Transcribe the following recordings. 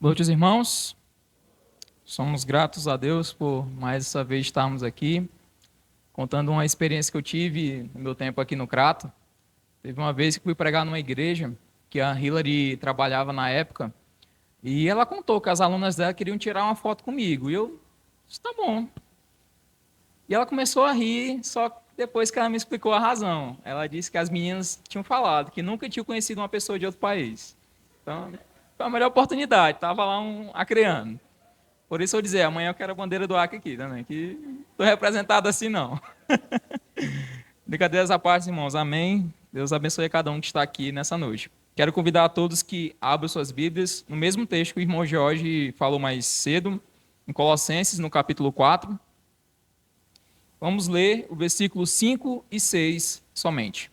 Boa noite, irmãos. Somos gratos a Deus por mais essa vez estarmos aqui, contando uma experiência que eu tive no meu tempo aqui no Crato. Teve uma vez que fui pregar numa igreja que a Hillary trabalhava na época, e ela contou que as alunas dela queriam tirar uma foto comigo. E eu disse, tá bom. E ela começou a rir, só que depois que ela me explicou a razão. Ela disse que as meninas tinham falado que nunca tinham conhecido uma pessoa de outro país. Então, foi a melhor oportunidade, estava lá acreando. Por isso eu dizer, amanhã eu quero a bandeira do Acre aqui também, que estou representado assim não. Brincadeiras à parte, irmãos, amém. Deus abençoe a cada um que está aqui nessa noite. Quero convidar a todos que abram suas Bíblias no mesmo texto que o irmão Jorge falou mais cedo, em Colossenses, no capítulo 4. Vamos ler o versículo 5 e 6 somente.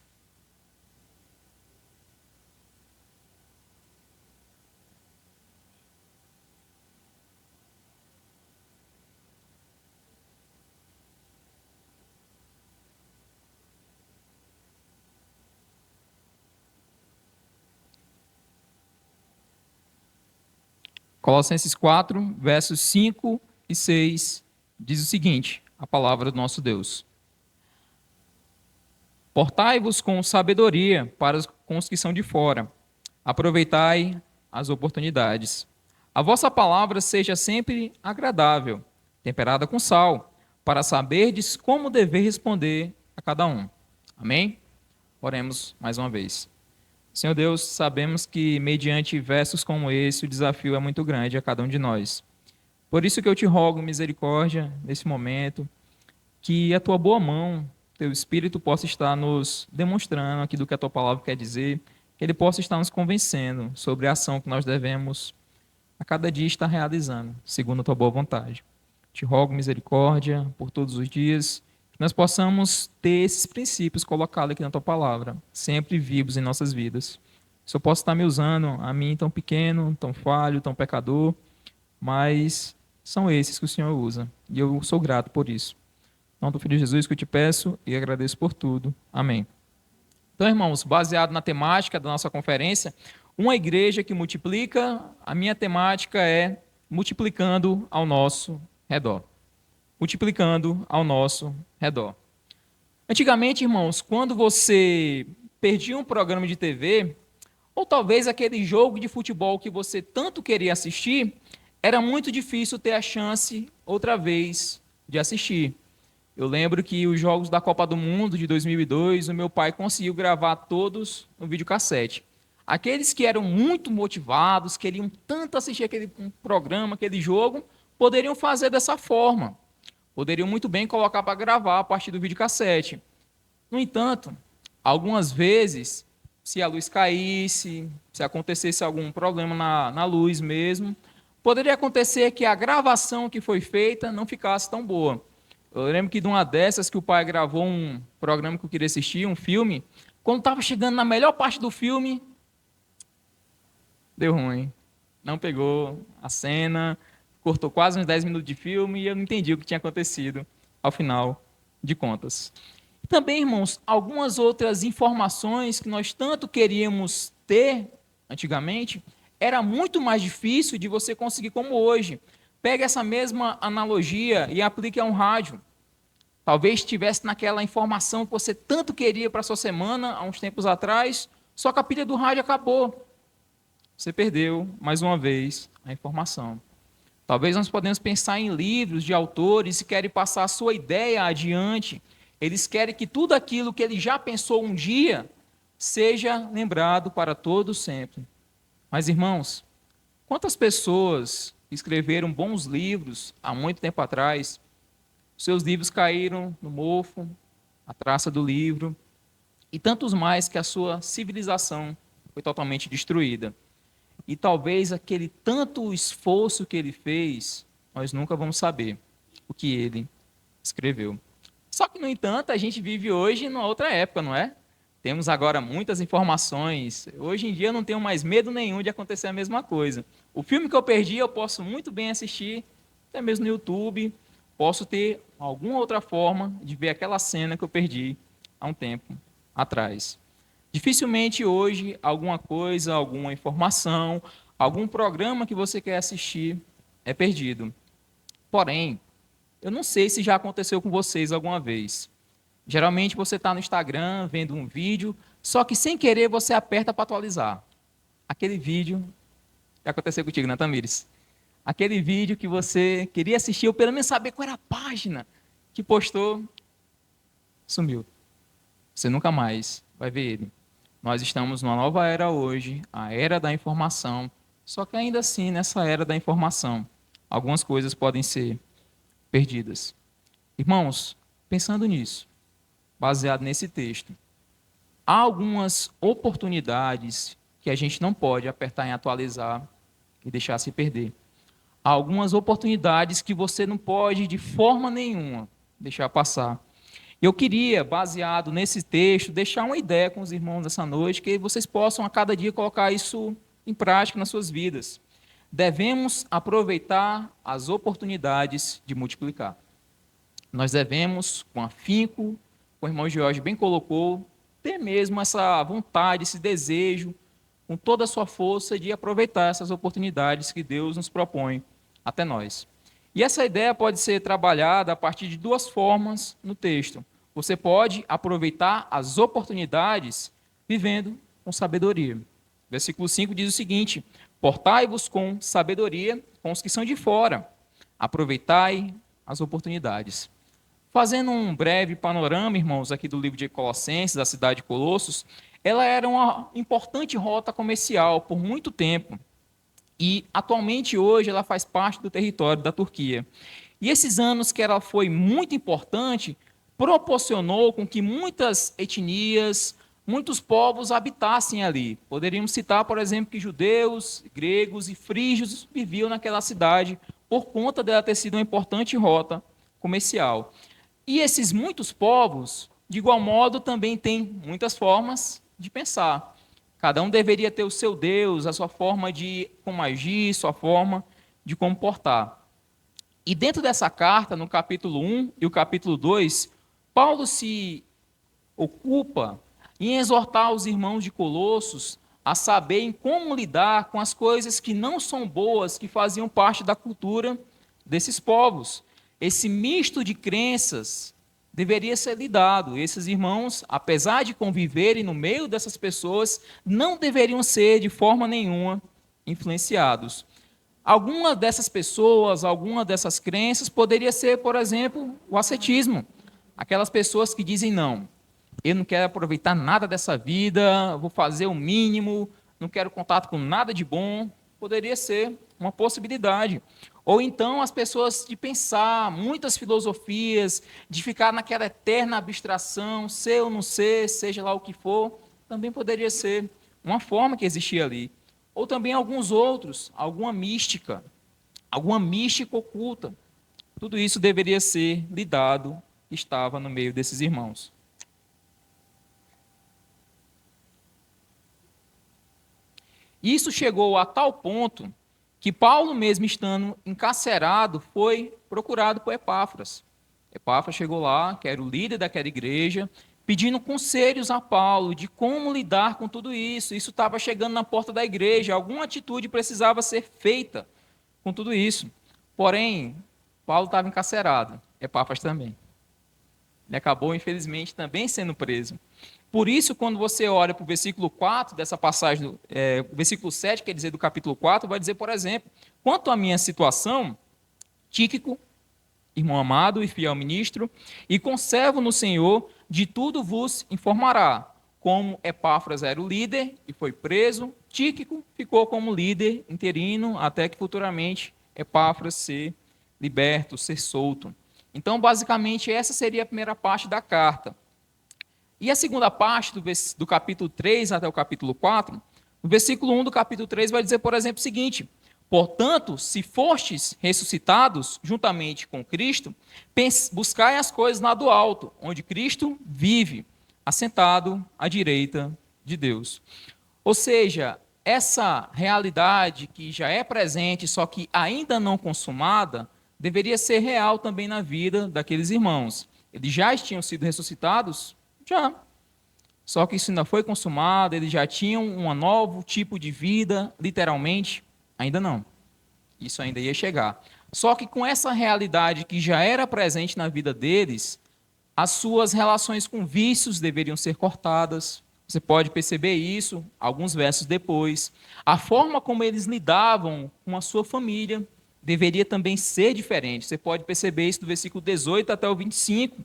Colossenses 4, versos 5 e 6, diz o seguinte, a palavra do nosso Deus. Portai-vos com sabedoria com os que são de fora. Aproveitai as oportunidades. A vossa palavra seja sempre agradável, temperada com sal, para saberdes como dever responder a cada um. Amém? Oremos mais uma vez. Senhor Deus, sabemos que, mediante versos como esse, o desafio é muito grande a cada um de nós. Por isso que eu te rogo misericórdia nesse momento, que a tua boa mão, teu Espírito possa estar nos demonstrando aquilo que a tua palavra quer dizer, que ele possa estar nos convencendo sobre a ação que nós devemos a cada dia estar realizando, segundo a tua boa vontade. Te rogo misericórdia por todos os dias, que nós possamos ter esses princípios colocados aqui na tua palavra, sempre vivos em nossas vidas. Se eu posso estar me usando, a mim tão pequeno, tão falho, tão pecador, mas são esses que o Senhor usa, e eu sou grato por isso. Em nome do Filho de Jesus que eu te peço e agradeço por tudo. Amém. Então, irmãos, baseado na temática da nossa conferência, uma igreja que multiplica, a minha temática é multiplicando ao nosso redor. Multiplicando ao nosso redor. Antigamente, irmãos, quando você perdia um programa de TV, ou talvez aquele jogo de futebol que você tanto queria assistir, era muito difícil ter a chance, outra vez, de assistir. Eu lembro que os jogos da Copa do Mundo de 2002, o meu pai conseguiu gravar todos no videocassete. Aqueles que eram muito motivados, queriam tanto assistir aquele programa, aquele jogo, poderiam fazer dessa forma. Poderiam muito bem colocar para gravar a partir do videocassete. No entanto, algumas vezes, se a luz caísse, se acontecesse algum problema na luz mesmo, poderia acontecer que a gravação que foi feita não ficasse tão boa. Eu lembro que de uma dessas que o pai gravou um programa que eu queria assistir, um filme, quando estava chegando na melhor parte do filme, deu ruim. Não pegou a cena, cortou quase uns 10 minutos de filme e eu não entendi o que tinha acontecido ao final de contas. E também, irmãos, algumas outras informações que nós tanto queríamos ter antigamente, era muito mais difícil de você conseguir como hoje. Pegue essa mesma analogia e aplique a um rádio. Talvez estivesse naquela informação que você tanto queria para a sua semana, há uns tempos atrás, só que a pilha do rádio acabou. Você perdeu, mais uma vez, a informação. Talvez nós podemos pensar em livros de autores que querem passar a sua ideia adiante. Eles querem que tudo aquilo que ele já pensou um dia seja lembrado para todo sempre. Mas, irmãos, quantas pessoas escreveram bons livros há muito tempo atrás, seus livros caíram no mofo, a traça do livro, e tantos mais que a sua civilização foi totalmente destruída. E talvez aquele tanto esforço que ele fez, nós nunca vamos saber o que ele escreveu. Só que, no entanto, a gente vive hoje numa outra época, não é? Temos agora muitas informações. Hoje em dia eu não tenho mais medo nenhum de acontecer a mesma coisa. O filme que eu perdi, eu posso muito bem assistir, até mesmo no YouTube. Posso ter alguma outra forma de ver aquela cena que eu perdi há um tempo atrás. Dificilmente hoje alguma coisa, alguma informação, algum programa que você quer assistir é perdido. Porém, eu não sei se já aconteceu com vocês alguma vez. Geralmente você está no Instagram vendo um vídeo, só que sem querer você aperta para atualizar. Aquele vídeo, já aconteceu contigo, né, Tamires? Aquele vídeo que você queria assistir, ou pelo menos saber qual era a página que postou, sumiu. Você nunca mais vai ver ele. Nós estamos numa nova era hoje, a era da informação. Só que ainda assim, nessa era da informação, algumas coisas podem ser perdidas. Irmãos, pensando nisso, baseado nesse texto, há algumas oportunidades que a gente não pode apertar em atualizar e deixar se perder. Há algumas oportunidades que você não pode, de forma nenhuma, deixar passar. Eu queria, baseado nesse texto, deixar uma ideia com os irmãos essa noite, que vocês possam a cada dia colocar isso em prática nas suas vidas. Devemos aproveitar as oportunidades de multiplicar. Nós devemos, com afinco, como o irmão Jorge bem colocou, ter mesmo essa vontade, esse desejo, com toda a sua força, de aproveitar essas oportunidades que Deus nos propõe até nós. E essa ideia pode ser trabalhada a partir de duas formas no texto. Você pode aproveitar as oportunidades vivendo com sabedoria. Versículo 5 diz o seguinte: portai-vos com sabedoria com os que são de fora, aproveitai as oportunidades. Fazendo um breve panorama, irmãos, aqui do livro de Colossenses, da cidade de Colossos, ela era uma importante rota comercial por muito tempo. E atualmente, hoje, ela faz parte do território da Turquia. E esses anos que ela foi muito importante, proporcionou com que muitas etnias, muitos povos habitassem ali. Poderíamos citar, por exemplo, que judeus, gregos e frígios viviam naquela cidade por conta dela ter sido uma importante rota comercial. E esses muitos povos, de igual modo, também têm muitas formas de pensar. Cada um deveria ter o seu Deus, a sua forma de como agir, sua forma de comportar. E dentro dessa carta, no capítulo 1 e o capítulo 2, Paulo se ocupa em exortar os irmãos de Colossos a saberem como lidar com as coisas que não são boas, que faziam parte da cultura desses povos. Esse misto de crenças deveria ser lidado. Esses irmãos, apesar de conviverem no meio dessas pessoas, não deveriam ser de forma nenhuma influenciados. Alguma dessas pessoas, alguma dessas crenças poderia ser, por exemplo, o ascetismo. Aquelas pessoas que dizem não, eu não quero aproveitar nada dessa vida, vou fazer o mínimo, não quero contato com nada de bom. Poderia ser uma possibilidade. Ou então as pessoas de pensar muitas filosofias, de ficar naquela eterna abstração, ser ou não ser, seja lá o que for, também poderia ser uma forma que existia ali. Ou também alguns outros, alguma mística oculta. Tudo isso deveria ser lidado, estava no meio desses irmãos. Isso chegou a tal ponto que Paulo, mesmo estando encarcerado, foi procurado por Epáfras. Epáfras chegou lá, que era o líder daquela igreja, pedindo conselhos a Paulo de como lidar com tudo isso. Isso estava chegando na porta da igreja, alguma atitude precisava ser feita com tudo isso. Porém, Paulo estava encarcerado, Epáfras também. Ele acabou, infelizmente, também sendo preso. Por isso, quando você olha para o versículo 4 dessa passagem, o versículo 7, quer dizer, do capítulo 4, vai dizer, por exemplo, quanto à minha situação, Tíquico, irmão amado e fiel ministro, e conservo no Senhor, de tudo vos informará. Como Epáfras era o líder e foi preso, Tíquico ficou como líder interino, até que futuramente Epáfras ser liberto, ser solto. Então, basicamente, essa seria a primeira parte da carta. E a segunda parte do capítulo 3 até o capítulo 4, no versículo 1 do capítulo 3 vai dizer, por exemplo, o seguinte: portanto, se fostes ressuscitados juntamente com Cristo, buscai as coisas lá do alto, onde Cristo vive, assentado à direita de Deus. Ou seja, essa realidade que já é presente, só que ainda não consumada, deveria ser real também na vida daqueles irmãos. Eles já tinham sido ressuscitados? Já. Só que isso ainda foi consumado, eles já tinham um novo tipo de vida, literalmente, Ainda não. Isso ainda ia chegar. Só que com essa realidade que já era presente na vida deles, as suas relações com vícios deveriam ser cortadas. Você pode perceber isso alguns versos depois. A forma como eles lidavam com a sua família deveria também ser diferente. Você pode perceber isso do versículo 18 até o 25.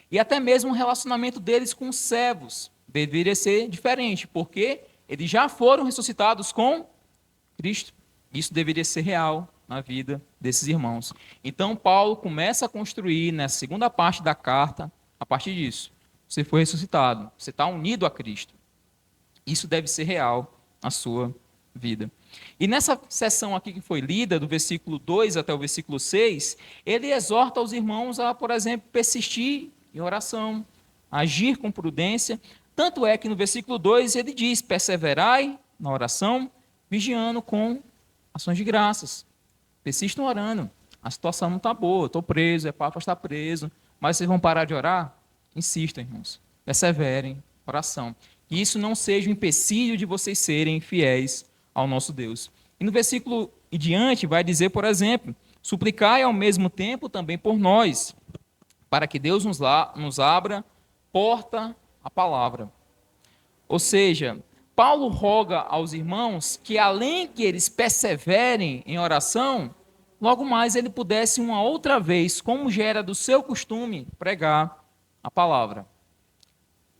E até mesmo o relacionamento deles com os servos deveria ser diferente, porque eles já foram ressuscitados com Cristo. Isso deveria ser real na vida desses irmãos. Então, Paulo começa a construir, nessa segunda parte da carta, a partir disso. Você foi ressuscitado, você está unido a Cristo. Isso deve ser real na sua vida. E nessa sessão aqui que foi lida, do versículo 2 até o versículo 6, ele exorta os irmãos a, por exemplo, persistir em oração, agir com prudência. Tanto é que no versículo 2 ele diz: perseverai na oração, vigiando com ações de graças. Persistam orando. A situação não está boa, estou preso, Epáfras está preso, mas vocês vão parar de orar? Insistam, irmãos. Perseverem, oração. Que isso não seja um empecilho de vocês serem fiéis ao nosso Deus. E no versículo em diante vai dizer, por exemplo, suplicai ao mesmo tempo também por nós, para que Deus nos abra porta à palavra. Ou seja, Paulo roga aos irmãos que, além que eles perseverem em oração, logo mais ele pudesse uma outra vez, como já era do seu costume, pregar a palavra.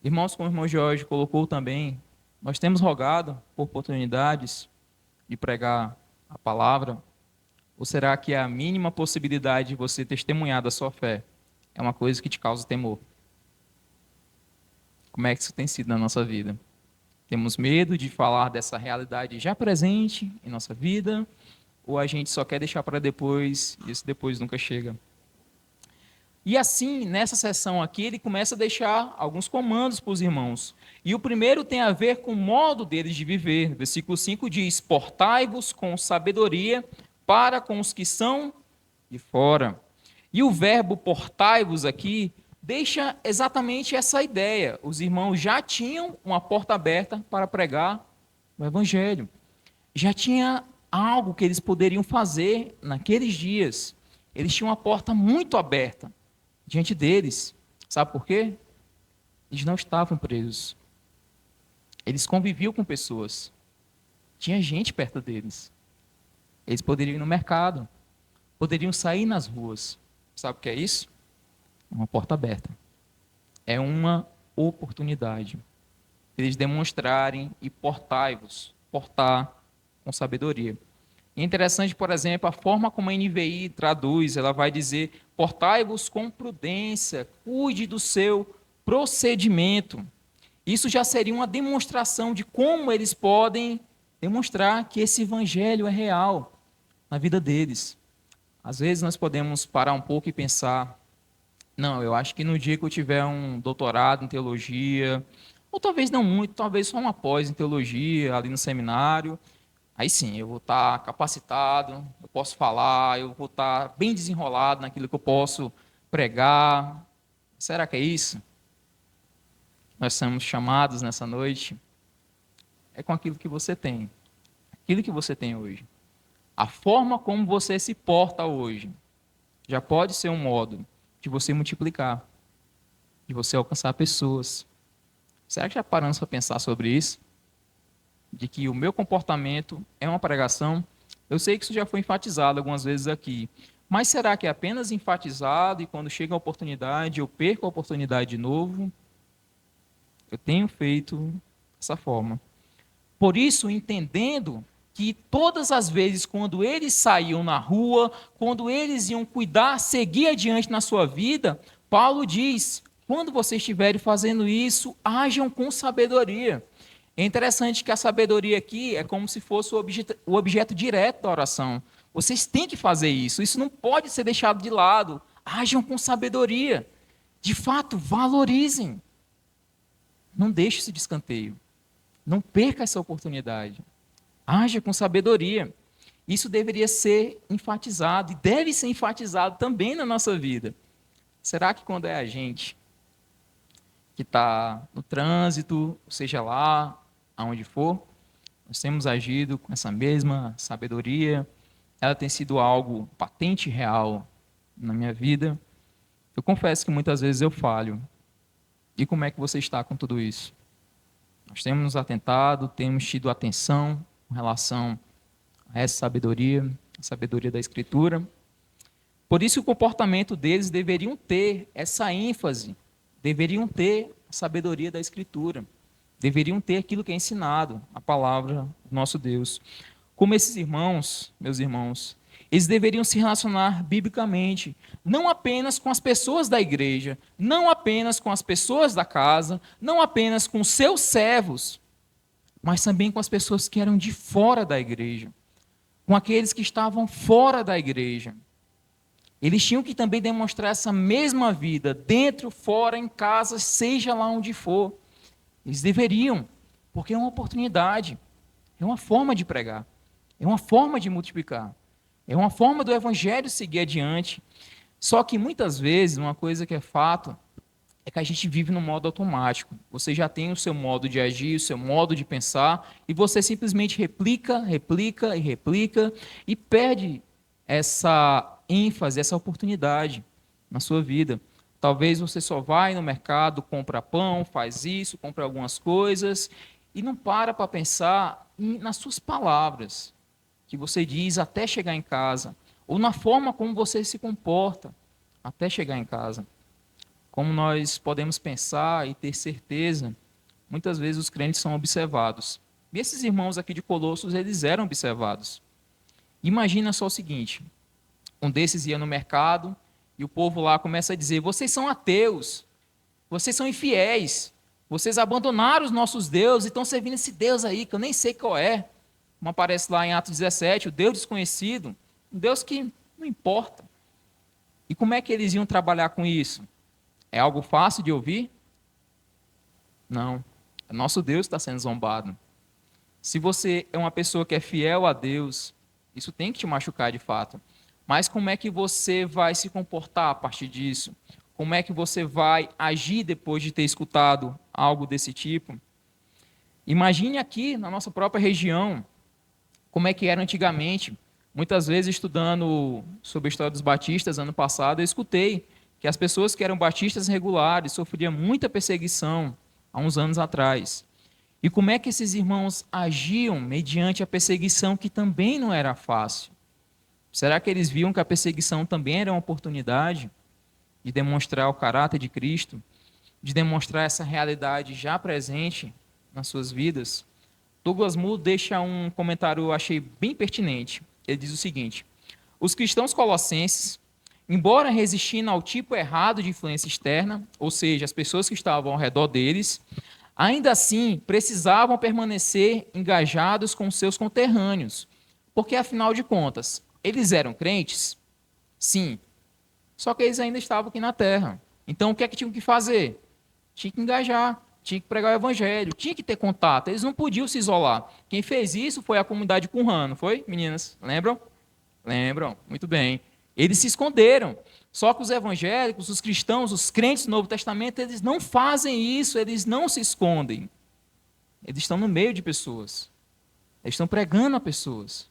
Irmãos, como o irmão Jorge colocou também, nós temos rogado por oportunidades de pregar a palavra, ou será que a mínima possibilidade de você testemunhar da sua fé é uma coisa que te causa temor? Como é que isso tem sido na nossa vida? Temos medo de falar dessa realidade já presente em nossa vida, ou a gente só quer deixar para depois, e esse depois nunca chega? E assim, nessa sessão aqui, ele começa a deixar alguns comandos para os irmãos. E o primeiro tem a ver com o modo deles de viver. Versículo 5 diz: portai-vos com sabedoria para com os que são de fora. E o verbo portai-vos aqui deixa exatamente essa ideia. Os irmãos já tinham uma porta aberta para pregar o evangelho. Já tinha algo que eles poderiam fazer naqueles dias. Eles tinham uma porta muito aberta diante deles. Sabe por quê? Eles não estavam presos. Eles conviviam com pessoas. Tinha gente perto deles. Eles poderiam ir no mercado. Poderiam sair nas ruas. Sabe o que é isso? Uma porta aberta. É uma oportunidade. Eles demonstrarem e portai-vos. Portar com sabedoria. E é interessante, por exemplo, a forma como a NVI traduz, ela vai dizer: portai-vos com prudência, cuide do seu procedimento. Isso já seria uma demonstração de como eles podem demonstrar que esse evangelho é real na vida deles. Às vezes nós podemos parar um pouco e pensar: não, eu acho que no dia que eu tiver um doutorado em teologia, ou talvez não muito, talvez só uma pós em teologia ali no seminário, aí sim, eu vou estar capacitado, eu posso falar, eu vou estar bem desenrolado naquilo que eu posso pregar. Será que é isso? Nós somos chamados nessa noite. É com aquilo que você tem. Aquilo que você tem hoje. A forma como você se porta hoje já pode ser um modo de você multiplicar, de você alcançar pessoas. Será que já paramos para pensar sobre isso? De que o meu comportamento é uma pregação? Eu sei que isso já foi enfatizado algumas vezes aqui, mas será que é apenas enfatizado e quando chega a oportunidade eu perco a oportunidade de novo? Eu tenho feito dessa forma. Por isso, entendendo que todas as vezes quando eles saíam na rua, quando eles iam cuidar, seguir adiante na sua vida, Paulo diz: quando vocês estiverem fazendo isso, hajam com sabedoria. É interessante que a sabedoria aqui é como se fosse o objeto direto da oração. Vocês têm que fazer isso, isso não pode ser deixado de lado. Hajam com sabedoria. De fato, valorizem. Não deixe esse descanteio. Não perca essa oportunidade. Haja com sabedoria. Isso deveria ser enfatizado e deve ser enfatizado também na nossa vida. Será que quando é a gente que está no trânsito, seja lá, aonde for, Nós temos agido com essa mesma sabedoria. Ela tem sido algo patente e real na minha vida. Eu confesso que muitas vezes eu falho. E como é que você está com tudo isso? Nós temos nos atentado, temos tido atenção com relação a essa sabedoria, a sabedoria da Escritura. Por isso o comportamento deles deveriam ter essa ênfase, deveriam ter a sabedoria da Escritura, deveriam ter aquilo que é ensinado, a palavra do nosso Deus. Como esses irmãos, meus irmãos, eles deveriam se relacionar biblicamente, não apenas com as pessoas da igreja, não apenas com as pessoas da casa, não apenas com seus servos, mas também com as pessoas que eram de fora da igreja, com aqueles que estavam fora da igreja. Eles tinham que também demonstrar essa mesma vida, dentro, fora, em casa, seja lá onde for. Eles deveriam, porque é uma oportunidade, é uma forma de pregar, é uma forma de multiplicar, é uma forma do evangelho seguir adiante. Só que muitas vezes, uma coisa que é fato, é que a gente vive no modo automático. Você já tem o seu modo de agir, o seu modo de pensar, e você simplesmente replica, replica e replica, e perde essa ênfase, essa oportunidade na sua vida. Talvez você só vai no mercado, compra pão, faz isso, compra algumas coisas, e não para pensar nas suas palavras, que você diz até chegar em casa, ou na forma como você se comporta até chegar em casa. Como nós podemos pensar e ter certeza, muitas vezes os crentes são observados. E esses irmãos aqui de Colossos, eles eram observados. Imagina só o seguinte, um desses ia no mercado e o povo lá começa a dizer: vocês são ateus, vocês são infiéis, vocês abandonaram os nossos deuses e estão servindo esse Deus aí que eu nem sei qual é. Como aparece lá em Atos 17, o Deus desconhecido, um Deus que não importa. E como é que eles iam trabalhar com isso? É algo fácil de ouvir? Não. Nosso Deus está sendo zombado. Se você é uma pessoa que é fiel a Deus, isso tem que te machucar de fato. Mas como é que você vai se comportar a partir disso? Como é que você vai agir depois de ter escutado algo desse tipo? Imagine aqui na nossa própria região, como é que era antigamente. Muitas vezes, estudando sobre a história dos batistas, ano passado, eu escutei que as pessoas que eram batistas regulares sofriam muita perseguição há uns anos atrás. E como é que esses irmãos agiam mediante a perseguição, que também não era fácil? Será que eles viam que a perseguição também era uma oportunidade de demonstrar o caráter de Cristo, de demonstrar essa realidade já presente nas suas vidas? Douglas Moo deixa um comentário, eu achei bem pertinente. Ele diz o seguinte: os cristãos colossenses, embora resistindo ao tipo errado de influência externa, ou seja, as pessoas que estavam ao redor deles, ainda assim precisavam permanecer engajados com seus conterrâneos, porque afinal de contas, eles eram crentes? Sim, só que eles ainda estavam aqui na terra. Então o que é que tinham que fazer? Tinha que engajar, tinha que pregar o evangelho, tinha que ter contato, eles não podiam se isolar. Quem fez isso foi a comunidade Qumran, não foi, meninas? Lembram? Lembram? Muito bem. Eles se esconderam. Só que os evangélicos, os cristãos, os crentes do Novo Testamento, eles não fazem isso, eles não se escondem. Eles estão no meio de pessoas. Eles estão pregando a pessoas.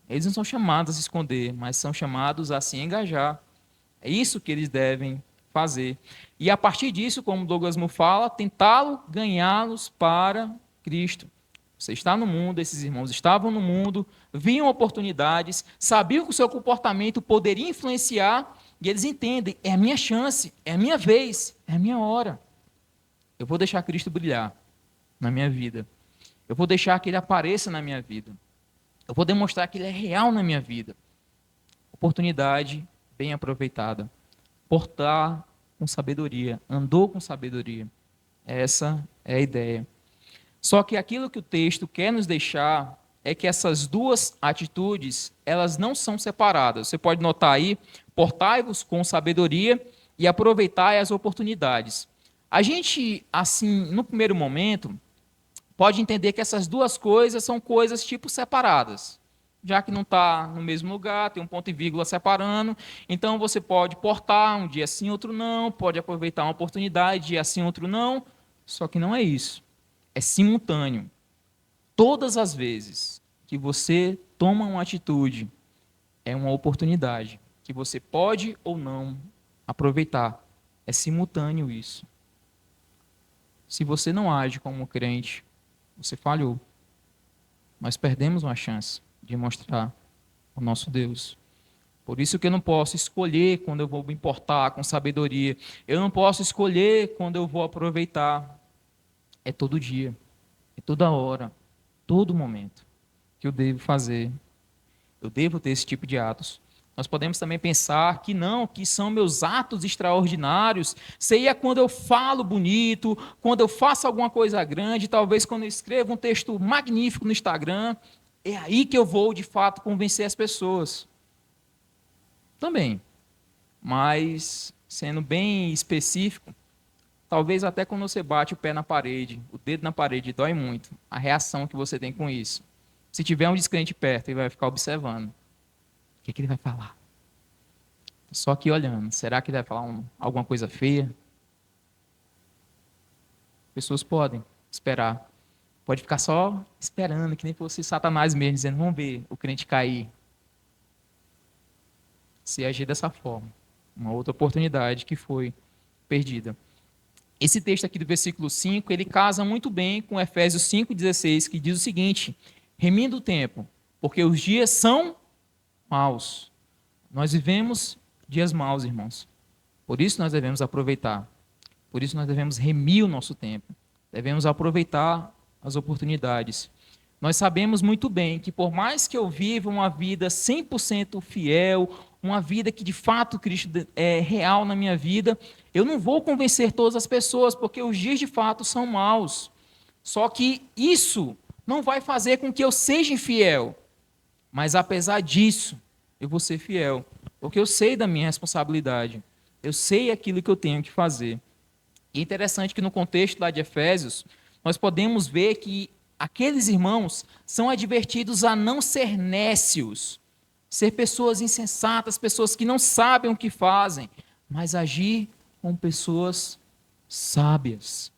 Eles não são chamados a se esconder, mas são chamados a se engajar. É isso que eles devem fazer. E a partir disso, como Douglas Moo fala, tentá-lo, ganhá-los para Cristo. Você está no mundo, esses irmãos estavam no mundo, viam oportunidades, sabiam que o seu comportamento poderia influenciar, e eles entendem: é a minha chance, é a minha vez, é a minha hora. Eu vou deixar Cristo brilhar na minha vida. Eu vou deixar que Ele apareça na minha vida. Eu vou demonstrar que Ele é real na minha vida. Oportunidade bem aproveitada. Portar com sabedoria, andou com sabedoria. Essa é a ideia. Só que aquilo que o texto quer nos deixar é que essas duas atitudes, elas não são separadas. Você pode notar aí: portai-vos com sabedoria e aproveitai as oportunidades. A gente, assim, no primeiro momento, pode entender que essas duas coisas são coisas tipo separadas. Já que não está no mesmo lugar, tem um ponto e vírgula separando, então você pode portar um dia sim, outro não, pode aproveitar uma oportunidade, dia sim, outro não, só que não é isso. É simultâneo. Todas as vezes que você toma uma atitude, é uma oportunidade que você pode ou não aproveitar. É simultâneo isso. Se você não age como crente, você falhou. Nós perdemos uma chance de mostrar o nosso Deus. Por isso que eu não posso escolher quando eu vou me importar com sabedoria. Eu não posso escolher quando eu vou aproveitar. É todo dia, é toda hora, todo momento que eu devo fazer. Eu devo ter esse tipo de atos. Nós podemos também pensar que não, que são meus atos extraordinários. Seria quando eu falo bonito, quando eu faço alguma coisa grande, talvez quando eu escrevo um texto magnífico no Instagram. É aí que eu vou, de fato, convencer as pessoas. Também. Mas, sendo bem específico, talvez até quando você bate o pé na parede, o dedo na parede, dói muito. A reação que você tem com isso. Se tiver um descrente perto, ele vai ficar observando. O que ele vai falar? Só que olhando, será que ele vai falar alguma coisa feia? Pessoas podem esperar. Pode ficar só esperando, que nem fosse Satanás mesmo, dizendo, vamos ver o crente cair. Se agir dessa forma. Uma outra oportunidade que foi perdida. Esse texto aqui do versículo 5, ele casa muito bem com Efésios 5,16, que diz o seguinte, remindo o tempo, porque os dias são maus. Nós vivemos dias maus, irmãos. Por isso nós devemos aproveitar. Por isso nós devemos remir o nosso tempo. Devemos aproveitar as oportunidades. Nós sabemos muito bem que por mais que eu viva uma vida 100% fiel, uma vida que de fato Cristo é real na minha vida, eu não vou convencer todas as pessoas, porque os dias de fato são maus. Só que isso não vai fazer com que eu seja infiel. Mas apesar disso, eu vou ser fiel, porque eu sei da minha responsabilidade. Eu sei aquilo que eu tenho que fazer. E é interessante que no contexto lá de Efésios, nós podemos ver que aqueles irmãos são advertidos a não ser nécios, ser pessoas insensatas, pessoas que não sabem o que fazem, mas agir como pessoas sábias.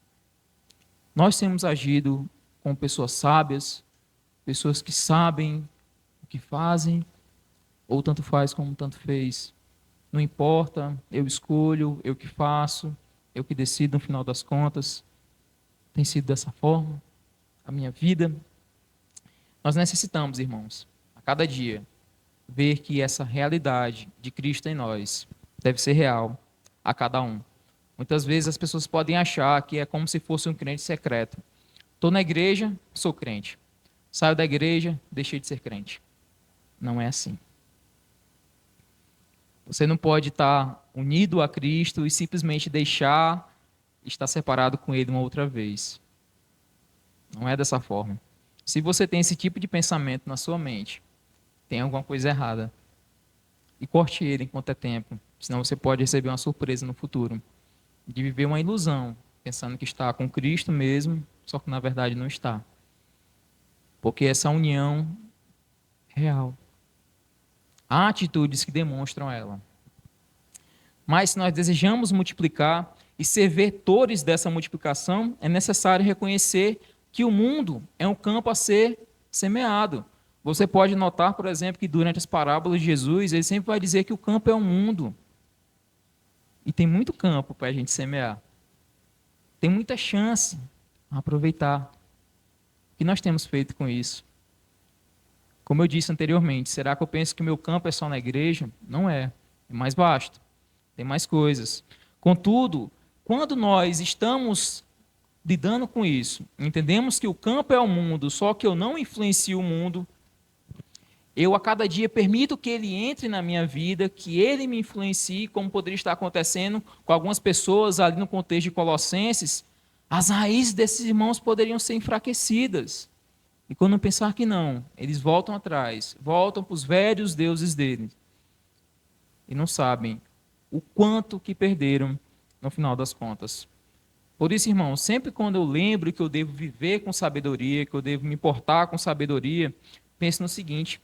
Nós temos agido como pessoas sábias, pessoas que sabem o que fazem, ou tanto faz como tanto fez. Não importa, eu escolho, eu que faço, eu que decido no final das contas. Tem sido dessa forma a minha vida. Nós necessitamos, irmãos, a cada dia, ver que essa realidade de Cristo em nós deve ser real a cada um. Muitas vezes as pessoas podem achar que é como se fosse um crente secreto. Estou na igreja, sou crente. Saio da igreja, deixei de ser crente. Não é assim. Você não pode estar unido a Cristo e simplesmente deixar estar separado com Ele uma outra vez. Não é dessa forma. Se você tem esse tipo de pensamento na sua mente, tem alguma coisa errada. E corte ele enquanto é tempo. Senão você pode receber uma surpresa no futuro. De viver uma ilusão, pensando que está com Cristo mesmo, só que na verdade não está. Porque essa união é real. Há atitudes que demonstram ela. Mas se nós desejamos multiplicar e ser vetores dessa multiplicação, é necessário reconhecer que o mundo é um campo a ser semeado. Você pode notar, por exemplo, que durante as parábolas de Jesus, ele sempre vai dizer que o campo é o mundo. E tem muito campo para a gente semear. Tem muita chance a aproveitar. O que nós temos feito com isso? Como eu disse anteriormente, será que eu penso que o meu campo é só na igreja? Não é. É mais vasto. Tem mais coisas. Contudo, quando nós estamos lidando com isso, entendemos que o campo é o mundo, só que eu não influencio o mundo, eu a cada dia permito que ele entre na minha vida, que ele me influencie, como poderia estar acontecendo com algumas pessoas ali no contexto de Colossenses, as raízes desses irmãos poderiam ser enfraquecidas. E quando pensar que não, eles voltam atrás, voltam para os velhos deuses deles. E não sabem o quanto que perderam no final das contas. Por isso, irmão, sempre quando eu lembro que eu devo viver com sabedoria, que eu devo me portar com sabedoria, pense no seguinte: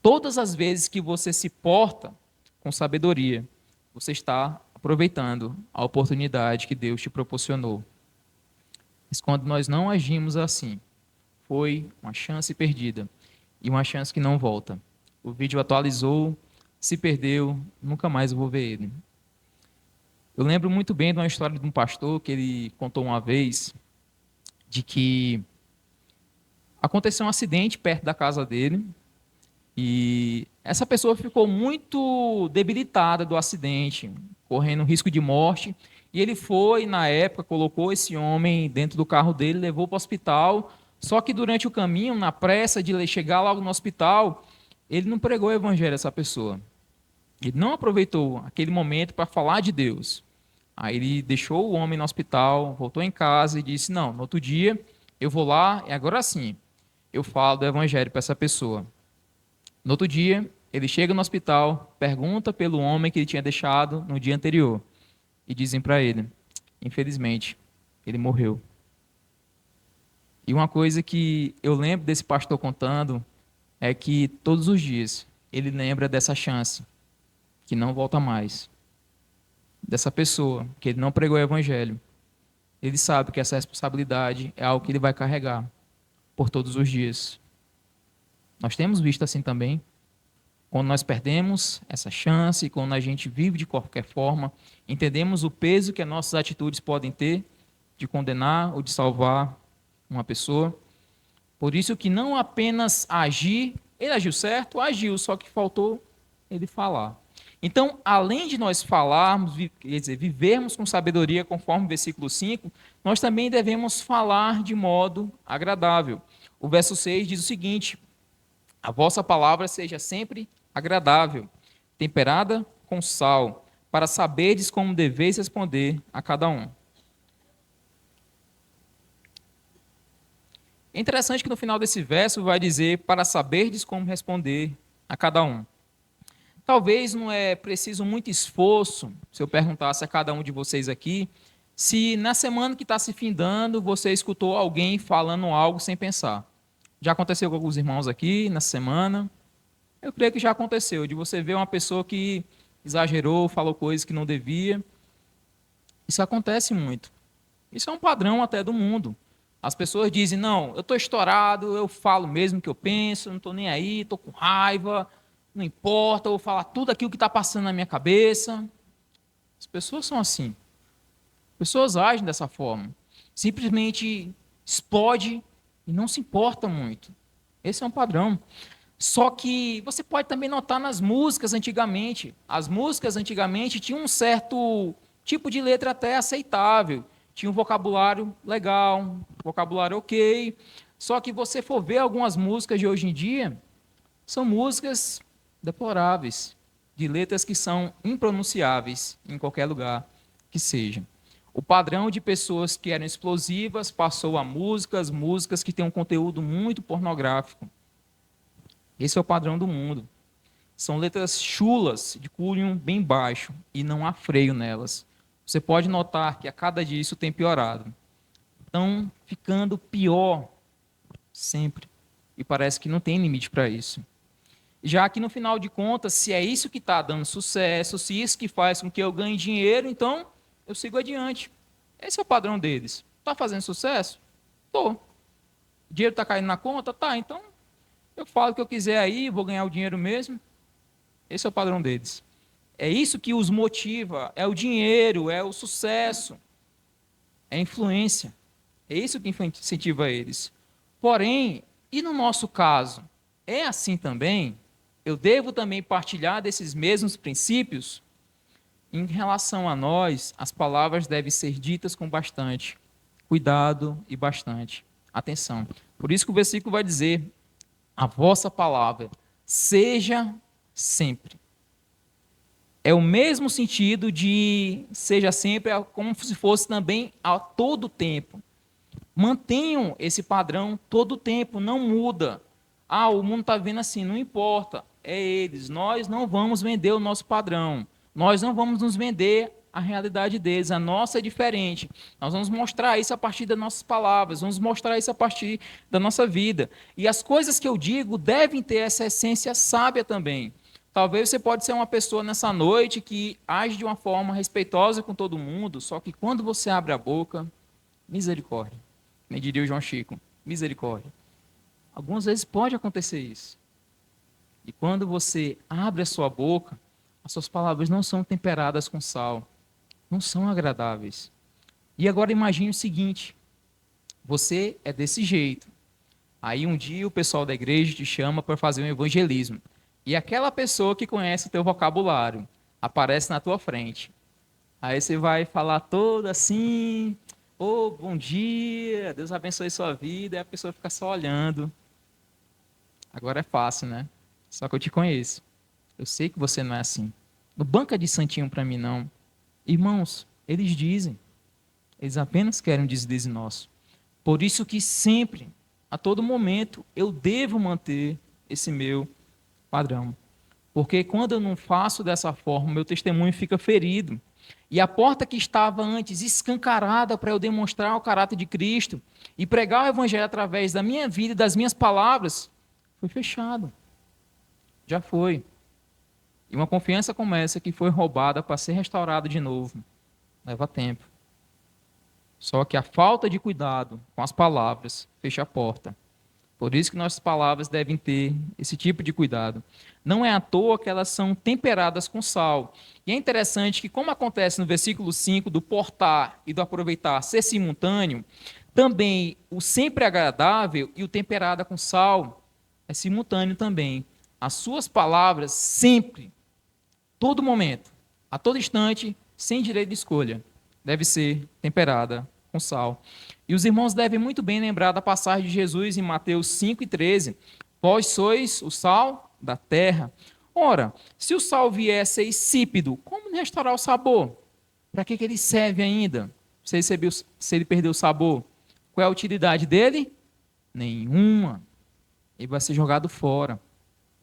todas as vezes que você se porta com sabedoria, você está aproveitando a oportunidade que Deus te proporcionou. Mas quando nós não agimos assim, foi uma chance perdida e uma chance que não volta. O vídeo atualizou, se perdeu, nunca mais eu vou ver ele. Eu lembro muito bem de uma história de um pastor que ele contou uma vez de que aconteceu um acidente perto da casa dele e essa pessoa ficou muito debilitada do acidente, correndo risco de morte. E ele foi, na época, colocou esse homem dentro do carro dele, levou para o hospital. Só que durante o caminho, na pressa de chegar logo no hospital, ele não pregou o evangelho a essa pessoa. Ele não aproveitou aquele momento para falar de Deus. Aí ele deixou o homem no hospital, voltou em casa e disse: não, no outro dia eu vou lá e agora sim eu falo do evangelho para essa pessoa. No outro dia, ele chega no hospital, pergunta pelo homem que ele tinha deixado no dia anterior. E dizem para ele: infelizmente, ele morreu. E uma coisa que eu lembro desse pastor contando é que todos os dias ele lembra dessa chance, que não volta mais. Dessa pessoa, que ele não pregou o evangelho. Ele sabe que essa responsabilidade é algo que ele vai carregar por todos os dias. Nós temos visto assim também. Quando nós perdemos essa chance, quando a gente vive de qualquer forma, entendemos o peso que as nossas atitudes podem ter de condenar ou de salvar uma pessoa. Por isso que não apenas agir, ele agiu certo, agiu, só que faltou ele falar. Então, além de nós falarmos, quer dizer, vivermos com sabedoria, conforme o versículo 5, nós também devemos falar de modo agradável. O verso 6 diz o seguinte: a vossa palavra seja sempre agradável, temperada com sal, para saberdes como deveis responder a cada um. É interessante que no final desse verso vai dizer para saberdes como responder a cada um. Talvez não é preciso muito esforço, se eu perguntasse a cada um de vocês aqui, se na semana que está se findando você escutou alguém falando algo sem pensar. Já aconteceu com alguns irmãos aqui na semana. Eu creio que já aconteceu, de você ver uma pessoa que exagerou, falou coisas que não devia. Isso acontece muito. Isso é um padrão até do mundo. As pessoas dizem: não, eu estou estourado, eu falo mesmo o que eu penso, não estou nem aí, estou com raiva, não importa, eu vou falar tudo aquilo que está passando na minha cabeça. As pessoas são assim. As pessoas agem dessa forma. Simplesmente explode e não se importa muito. Esse é um padrão. Só que você pode também notar nas músicas antigamente. As músicas antigamente tinham um certo tipo de letra até aceitável. Tinha um vocabulário legal, um vocabulário ok. Só que você for ver algumas músicas de hoje em dia, são músicas deploráveis, de letras que são impronunciáveis em qualquer lugar que seja. O padrão de pessoas que eram explosivas passou a músicas que têm um conteúdo muito pornográfico. Esse é o padrão do mundo. São letras chulas, de cunho bem baixo, e não há freio nelas. Você pode notar que a cada dia isso tem piorado. Estão ficando pior sempre. E parece que não tem limite para isso. Já que no final de contas, se é isso que está dando sucesso, se isso que faz com que eu ganhe dinheiro, então eu sigo adiante. Esse é o padrão deles. Está fazendo sucesso? Estou. O dinheiro está caindo na conta? Tá, então eu falo o que eu quiser aí, vou ganhar o dinheiro mesmo. Esse é o padrão deles. É isso que os motiva, é o dinheiro, é o sucesso, é a influência. É isso que incentiva eles. Porém, e no nosso caso, é assim também? Eu devo também partilhar desses mesmos princípios? Em relação a nós, as palavras devem ser ditas com bastante cuidado e bastante atenção. Por isso que o versículo vai dizer: a vossa palavra seja sempre. É o mesmo sentido de seja sempre, como se fosse também a todo tempo. Mantenham esse padrão todo tempo, não muda. Ah, o mundo está vendo assim, não importa. É eles. Nós não vamos vender o nosso padrão. Nós não vamos nos vender a realidade deles. A nossa é diferente. Nós vamos mostrar isso a partir das nossas palavras. Vamos mostrar isso a partir da nossa vida. E as coisas que eu digo devem ter essa essência sábia também. Talvez você pode ser uma pessoa nessa noite que age de uma forma respeitosa com todo mundo, só que quando você abre a boca, misericórdia. Nem diria o João Chico, misericórdia. Algumas vezes pode acontecer isso. E quando você abre a sua boca, as suas palavras não são temperadas com sal, não são agradáveis. E agora imagine o seguinte: você é desse jeito. Aí um dia o pessoal da igreja te chama para fazer um evangelismo. E aquela pessoa que conhece o teu vocabulário aparece na tua frente. Aí você vai falar todo assim: "Ô, bom dia, Deus abençoe sua vida", e a pessoa fica só olhando. Agora é fácil, né? Só que eu te conheço. Eu sei que você não é assim. Não banca de santinho para mim, não. Irmãos, eles dizem. Eles apenas querem um deslize nosso. Por isso que sempre, a todo momento, eu devo manter esse meu padrão. Porque quando eu não faço dessa forma, meu testemunho fica ferido. E a porta que estava antes escancarada para eu demonstrar o caráter de Cristo e pregar o evangelho através da minha vida e das minhas palavras, foi fechado. Já foi. E uma confiança como essa que foi roubada para ser restaurada de novo, leva tempo. Só que a falta de cuidado com as palavras fecha a porta. Por isso que nossas palavras devem ter esse tipo de cuidado. Não é à toa que elas são temperadas com sal. E é interessante que, como acontece no versículo 5, do portar e do aproveitar ser simultâneo, também o sempre agradável e o temperada com sal é simultâneo também. As suas palavras sempre, todo momento, a todo instante, sem direito de escolha, deve ser temperada com sal. E os irmãos devem muito bem lembrar da passagem de Jesus em Mateus 5:13. Vós sois o sal da terra. Ora, se o sal vier a ser insípido, como restaurar o sabor? Para que ele serve ainda? Se ele perdeu o sabor, qual é a utilidade dele? Nenhuma. Ele vai ser jogado fora,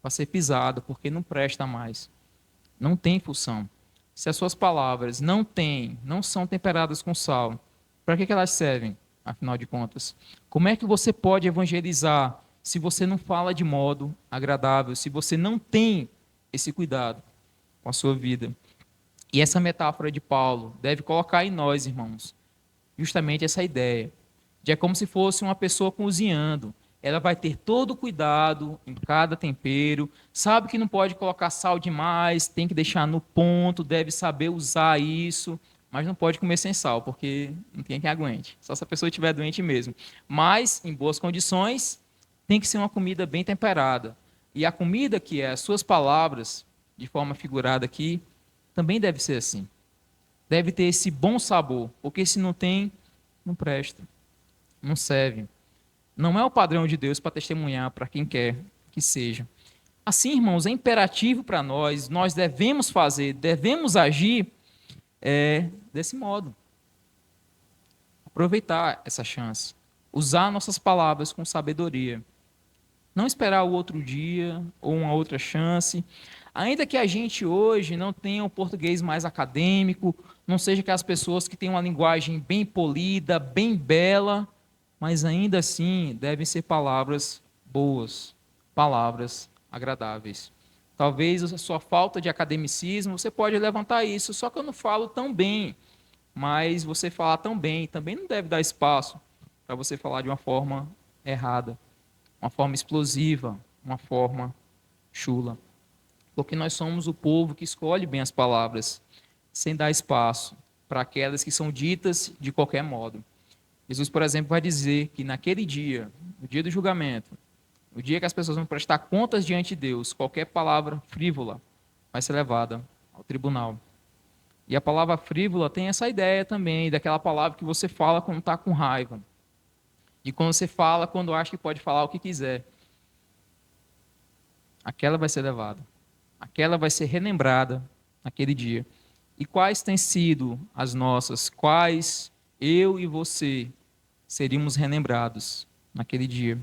vai ser pisado, porque não presta mais. Não tem função. Se as suas palavras não são temperadas com sal, para que elas servem, afinal de contas? Como é que você pode evangelizar se você não fala de modo agradável, se você não tem esse cuidado com a sua vida? E essa metáfora de Paulo deve colocar em nós, irmãos, justamente essa ideia de é como se fosse uma pessoa cozinhando. Ela vai ter todo o cuidado em cada tempero, sabe que não pode colocar sal demais, tem que deixar no ponto, deve saber usar isso, mas não pode comer sem sal, porque não tem quem aguente, só se a pessoa estiver doente mesmo. Mas, em boas condições, tem que ser uma comida bem temperada. E a comida que é as suas palavras, de forma figurada aqui, também deve ser assim. Deve ter esse bom sabor, porque se não tem, não presta, não serve. Não é o padrão de Deus para testemunhar para quem quer que seja. Assim, irmãos, é imperativo para nós devemos fazer, devemos agir desse modo. Aproveitar essa chance. Usar nossas palavras com sabedoria. Não esperar o outro dia ou uma outra chance. Ainda que a gente hoje não tenha um português mais acadêmico, não seja aquelas pessoas que têm uma linguagem bem polida, bem bela, mas ainda assim devem ser palavras boas, palavras agradáveis. Talvez a sua falta de academicismo, você pode levantar isso, só que eu não falo tão bem, mas você falar tão bem também não deve dar espaço para você falar de uma forma errada, uma forma explosiva, uma forma chula. Porque nós somos o povo que escolhe bem as palavras, sem dar espaço para aquelas que são ditas de qualquer modo. Jesus, por exemplo, vai dizer que naquele dia, no dia do julgamento, no dia que as pessoas vão prestar contas diante de Deus, qualquer palavra frívola vai ser levada ao tribunal. E a palavra frívola tem essa ideia também, daquela palavra que você fala quando está com raiva. E quando você fala, quando acha que pode falar o que quiser. Aquela vai ser levada. Aquela vai ser relembrada naquele dia. E quais têm sido as nossas? Quais eu e você seríamos relembrados naquele dia?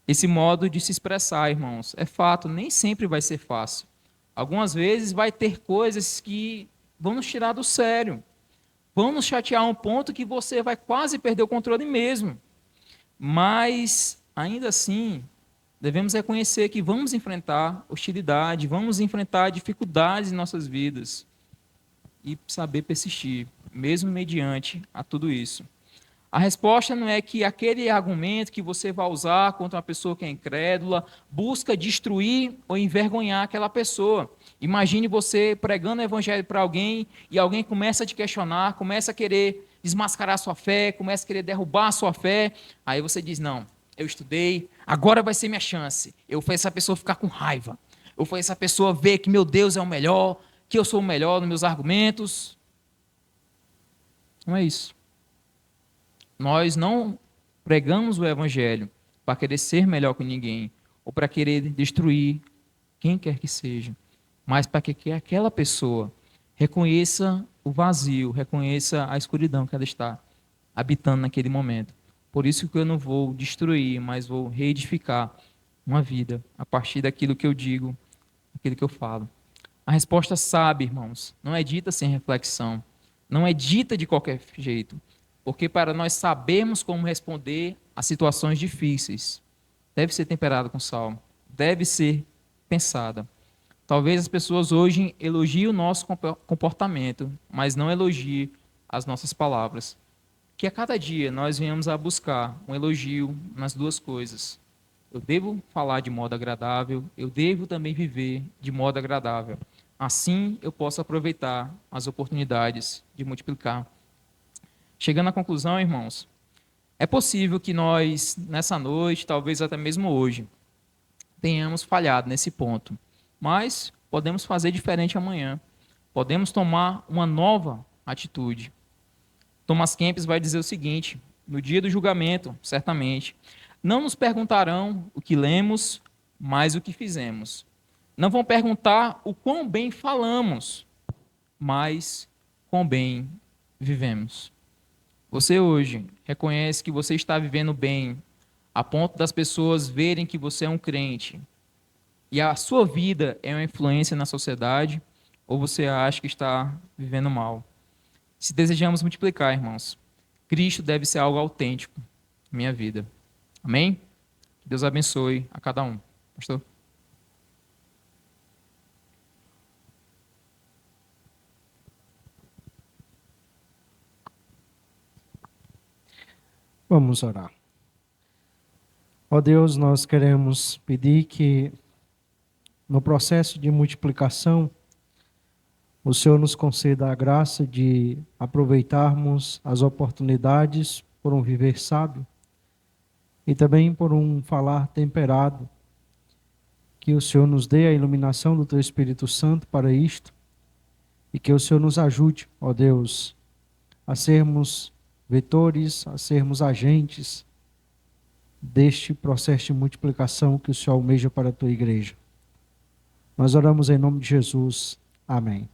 Esse modo de se expressar, irmãos, é fato, nem sempre vai ser fácil. Algumas vezes vai ter coisas que vão nos tirar do sério, vão nos chatear a um ponto que você vai quase perder o controle mesmo. Mas, ainda assim, devemos reconhecer que vamos enfrentar hostilidade, vamos enfrentar dificuldades em nossas vidas e saber persistir, mesmo mediante a tudo isso. A resposta não é que aquele argumento que você vai usar contra uma pessoa que é incrédula busca destruir ou envergonhar aquela pessoa. Imagine você pregando o evangelho para alguém e alguém começa a te questionar, começa a querer desmascarar a sua fé, começa a querer derrubar a sua fé. Aí você diz: não, eu estudei, agora vai ser minha chance. Eu faço essa pessoa ficar com raiva. Eu faço essa pessoa ver que meu Deus é o melhor, que eu sou o melhor nos meus argumentos. Não é isso. Nós não pregamos o evangelho para querer ser melhor que ninguém ou para querer destruir quem quer que seja, mas para que aquela pessoa reconheça o vazio, reconheça a escuridão que ela está habitando naquele momento. Por isso que eu não vou destruir, mas vou reedificar uma vida a partir daquilo que eu digo, daquilo que eu falo. A resposta sabe, irmãos, não é dita sem reflexão, não é dita de qualquer jeito, porque para nós sabermos como responder a situações difíceis, deve ser temperada com sal, deve ser pensada. Talvez as pessoas hoje elogiem o nosso comportamento, mas não elogiem as nossas palavras. Que a cada dia nós venhamos a buscar um elogio nas duas coisas. Eu devo falar de modo agradável, eu devo também viver de modo agradável. Assim eu posso aproveitar as oportunidades de multiplicar. Chegando à conclusão, irmãos, é possível que nós, nessa noite, talvez até mesmo hoje, tenhamos falhado nesse ponto. Mas podemos fazer diferente amanhã. Podemos tomar uma nova atitude. Thomas Kempis vai dizer o seguinte: no dia do julgamento, certamente, não nos perguntarão o que lemos, mas o que fizemos. Não vão perguntar o quão bem falamos, mas quão bem vivemos. Você hoje reconhece que você está vivendo bem, a ponto das pessoas verem que você é um crente, e a sua vida é uma influência na sociedade, ou você acha que está vivendo mal? Se desejamos multiplicar, irmãos, Cristo deve ser algo autêntico na minha vida. Amém? Que Deus abençoe a cada um. Pastor? Vamos orar. Ó Deus, nós queremos pedir que no processo de multiplicação, o Senhor nos conceda a graça de aproveitarmos as oportunidades por um viver sábio e também por um falar temperado. Que o Senhor nos dê a iluminação do Teu Espírito Santo para isto e que o Senhor nos ajude, ó Deus, a sermos vetores, a sermos agentes deste processo de multiplicação que o Senhor almeja para a Tua igreja. Nós oramos em nome de Jesus. Amém.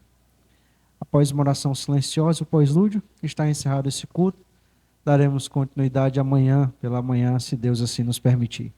Após uma oração silenciosa, o pós-lúdio, está encerrado esse culto. Daremos continuidade amanhã, pela manhã, se Deus assim nos permitir.